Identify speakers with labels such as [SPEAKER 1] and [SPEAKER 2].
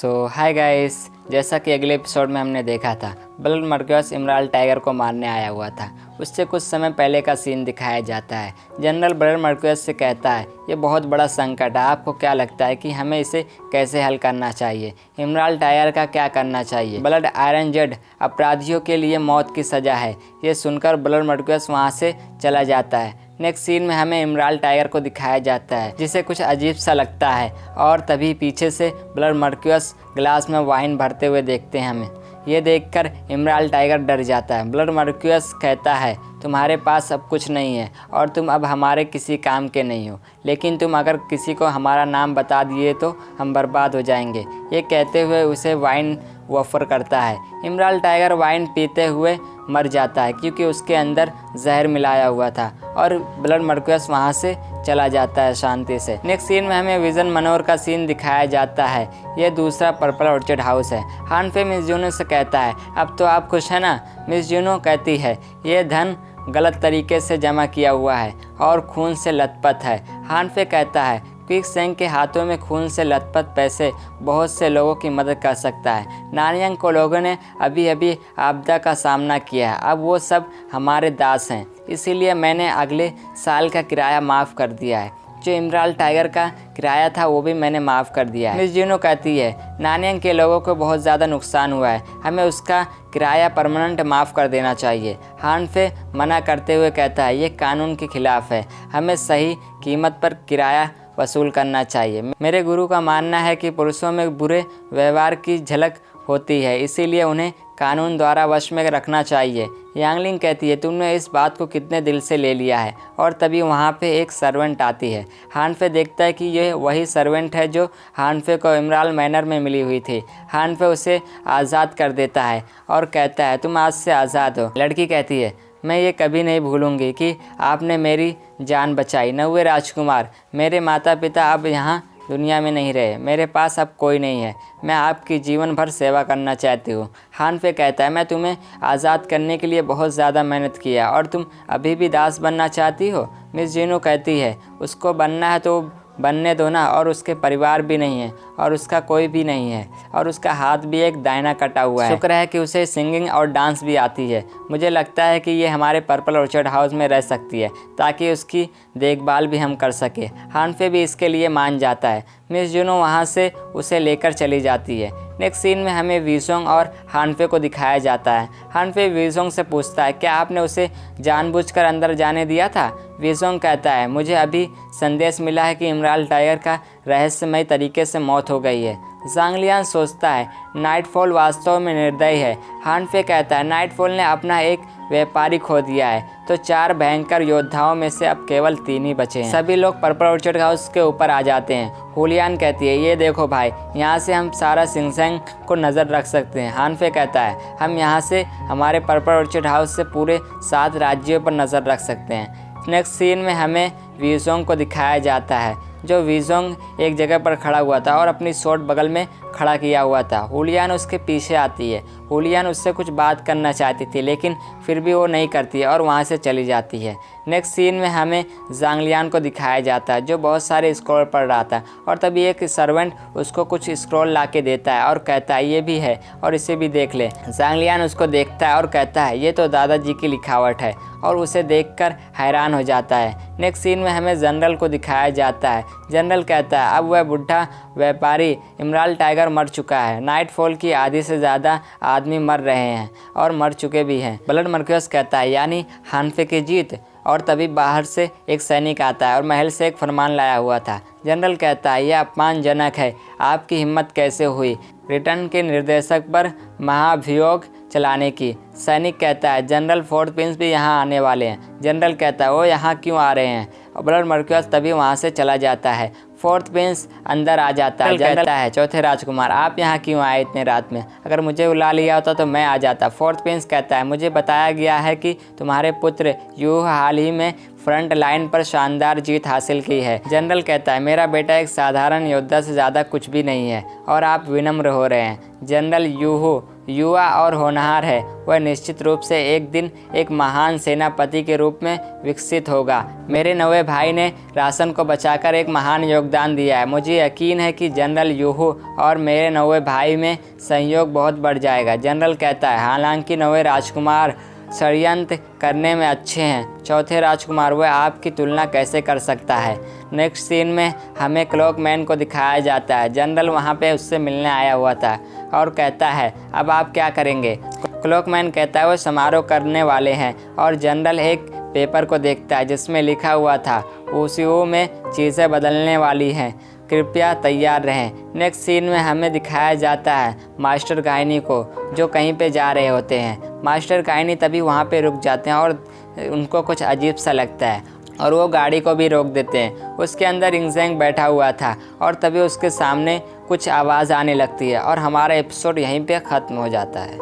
[SPEAKER 1] Hi guys, जैसा कि अगले एपिसोड में हमने देखा था, ब्लड मर्क्यूस इमराल्ड टाइगर को मारने आया हुआ था। उससे कुछ समय पहले का सीन दिखाया जाता है। जनरल ब्लड मर्क्यूस से कहता है, ये बहुत बड़ा संकट है, आपको क्या लगता है कि हमें इसे कैसे हल करना चाहिए? इमराल्ड टाइगर का क्या करना चाहिए? ब्लड आयरन जेड अपराधियों के लिए मौत की सज़ा है। ये सुनकर ब्लड मर्क्यूस वहाँ से चला जाता है। नेक्स्ट सीन में हमें इमराल्ड टाइगर को दिखाया जाता है, जिसे कुछ अजीब सा लगता है, और तभी पीछे से ब्लड मर्क्यूस ग्लास में वाइन भरते हुए देखते हैं हमें। ये देखकर इमराल्ड टाइगर डर जाता है। ब्लड मर्क्यूस कहता है, तुम्हारे पास अब कुछ नहीं है और तुम अब हमारे किसी काम के नहीं हो, लेकिन तुम अगर किसी को हमारा नाम बता दिए तो हम बर्बाद हो जाएंगे। ये कहते हुए उसे वाइन ऑफर करता है। इमराल्ड टाइगर वाइन पीते हुए मर जाता है क्योंकि उसके अंदर जहर मिलाया हुआ था, और ब्लड मर्क्यूस वहाँ से चला जाता है शांति से। नेक्स्ट सीन में हमें विजन मनोर का सीन दिखाया जाता है। ये दूसरा पर्पल ऑर्चिड हाउस है। हान फे मिस जूनो से कहता है, अब तो आप खुश हैं ना? मिस जूनो कहती है, ये धन गलत तरीके से जमा किया हुआ है और खून से लथपथ है। हान फे कहता है, क्विकसैंग के हाथों में खून से लथपथ पैसे बहुत से लोगों की मदद कर सकता है। नानयांग को लोगों ने अभी अभी आपदा का सामना किया है, अब वो सब हमारे दास हैं, इसीलिए मैंने अगले साल का किराया माफ़ कर दिया है। जो इमराल्ड टाइगर का किराया था वो भी मैंने माफ़ कर दिया है। मिस जूनो कहती है, नानयांग के लोगों को बहुत ज़्यादा नुकसान हुआ है, हमें उसका किराया परमानेंट माफ़ कर देना चाहिए। हान फे मना करते हुए कहता है, ये कानून के खिलाफ़ है, हमें सही कीमत पर किराया वसूल करना चाहिए। मेरे गुरु का मानना है कि पुरुषों में बुरे व्यवहार की झलक होती है, इसीलिए उन्हें कानून द्वारा वश में रखना चाहिए। यांगलिंग कहती है, तुमने इस बात को कितने दिल से ले लिया है। और तभी वहाँ पे एक सर्वेंट आती है। हान फे देखता है कि यह वही सर्वेंट है जो हान फे को इमराल्ड मैनर में मिली हुई थी। हान फे उसे आज़ाद कर देता है और कहता है, तुम आज से आज़ाद हो। लड़की कहती है, मैं ये कभी नहीं भूलूंगी कि आपने मेरी जान बचाई। 90 राजकुमार, मेरे माता पिता अब यहाँ दुनिया में नहीं रहे, मेरे पास अब कोई नहीं है, मैं आपकी जीवन भर सेवा करना चाहती हूँ। हान फे कहता है, मैं तुम्हें आज़ाद करने के लिए बहुत ज़्यादा मेहनत किया और तुम अभी भी दास बनना चाहती हो? मिस जूनो कहती है, उसको बनना है तो बनने दो ना, और उसके परिवार भी नहीं है और उसका कोई भी नहीं है और उसका हाथ भी एक दाहिना कटा हुआ है। शुक्र है कि उसे सिंगिंग और डांस भी आती है। मुझे लगता है कि ये हमारे पर्पल ऑर्चिड हाउस में रह सकती है ताकि उसकी देखभाल भी हम कर सके। हान फे भी इसके लिए मान जाता है। मिस जूनो वहाँ से उसे लेकर चली जाती है। नेक्स्ट सीन में हमें वीसोंग और हान फे को दिखाया जाता है। हान फे वीसोंग से पूछता है, क्या आपने उसे जानबूझकर अंदर जाने दिया था? वीसोंग कहता है, मुझे अभी संदेश मिला है कि इमराल्ड टाइगर का रहस्यमय तरीके से मौत हो गई है। ज़ांगलियान सोचता है, नाइटफॉल वास्तव में निर्दयी है। हान फे कहता है, नाइटफॉल ने अपना एक व्यापारी खो दिया है, तो 4 भयंकर योद्धाओं में से अब केवल 3 ही बचे हैं। सभी लोग पर्पल ऑर्चिड हाउस के ऊपर आ जाते हैं। हुलियान कहती है, ये देखो भाई, यहाँ से हम सारा सिंगसैंग को नज़र रख सकते हैं। हान फे कहता है, हम यहाँ से हमारे पर्पल ऑर्चिड हाउस से पूरे 7 राज्यों पर नज़र रख सकते हैं। नेक्स्ट सीन में हमें वीसोंग को दिखाया जाता है, जो वीसोंग एक जगह पर खड़ा हुआ था और अपनी शॉट बगल में खड़ा किया हुआ था। हुलियान उसके पीछे आती है। हुलियान उससे कुछ बात करना चाहती थी, लेकिन फिर भी वो नहीं करती है और वहाँ से चली जाती है। नेक्स्ट सीन में हमें ज़ांगलियान को दिखाया जाता है, जो बहुत सारे स्क्रॉल पढ़ रहा था, और तभी एक सर्वेंट उसको कुछ स्क्रॉल ला के देता है और कहता है, ये भी है और इसे भी देख ले। ज़ांगलियान उसको देखता है और कहता है, ये तो दादाजी की लिखावट है, और उसे देखकर हैरान हो जाता है। नेक्स्ट सीन में हमें जनरल को दिखाया जाता है। जनरल कहता है, अब वह बुढ़ा व्यापारी इमराल्ड टाइगर मर चुका है। नाइटफॉल की आधी से ज़्यादा आदमी मर रहे हैं और मर चुके भी हैं। ब्लड मर्क्यूस कहता है, यानी हान फे की जीत। और तभी बाहर से एक सैनिक आता है और महल से एक फरमान लाया हुआ था। जनरल कहता है, यह अपमानजनक है, आपकी हिम्मत कैसे हुई रिटर्न के निर्देशक पर महाभियोग चलाने की? सैनिक कहता है, जनरल फोर्थ प्रिंस भी यहाँ आने वाले हैं। जनरल कहता है, वो यहाँ क्यों आ रहे हैं? और ब्लड मर्क्यूस तभी वहाँ से चला जाता है। फोर्थ प्रिंस अंदर आ जाता है। कहता है, चौथे राजकुमार, आप यहाँ क्यों आए इतने रात में? अगर मुझे बुला लिया होता तो मैं आ जाता। फोर्थ प्रिंस कहता है, मुझे बताया गया है कि तुम्हारे पुत्र यू हाल ही में फ्रंट लाइन पर शानदार जीत हासिल की है। जनरल कहता है, मेरा बेटा एक साधारण योद्धा से ज़्यादा कुछ भी नहीं है और आप विनम्र हो रहे हैं। जनरल यूहू युवा और होनहार है। वह निश्चित रूप से एक दिन एक महान सेनापति के रूप में विकसित होगा। मेरे नवे भाई ने राशन को बचाकर एक महान योगदान दिया है। मुझे यकीन है कि जनरल यूहू और मेरे नवे भाई में सहयोग बहुत बढ़ जाएगा। जनरल कहता है, हालांकि नवे राजकुमार षड्यंत्र करने में अच्छे हैं, चौथे राजकुमार वह आपकी तुलना कैसे कर सकता है। नेक्स्ट सीन में हमें क्लॉकमैन को दिखाया जाता है। जनरल वहां पे उससे मिलने आया हुआ था और कहता है, अब आप क्या करेंगे। क्लॉकमैन कहता है, वो समारोह करने वाले हैं और जनरल एक पेपर को देखता है जिसमें लिखा हुआ था, ओसियो में चीज़ें बदलने वाली हैं, कृपया तैयार रहें। नेक्स्ट सीन में हमें दिखाया जाता है मास्टर गाइनी को, जो कहीं पे जा रहे होते हैं। मास्टर गाइनी तभी वहाँ पे रुक जाते हैं और उनको कुछ अजीब सा लगता है और वो गाड़ी को भी रोक देते हैं। उसके अंदर इंगजेंग बैठा हुआ था और तभी उसके सामने कुछ आवाज़ आने लगती है और हमारा एपिसोड यहीं पे ख़त्म हो जाता है।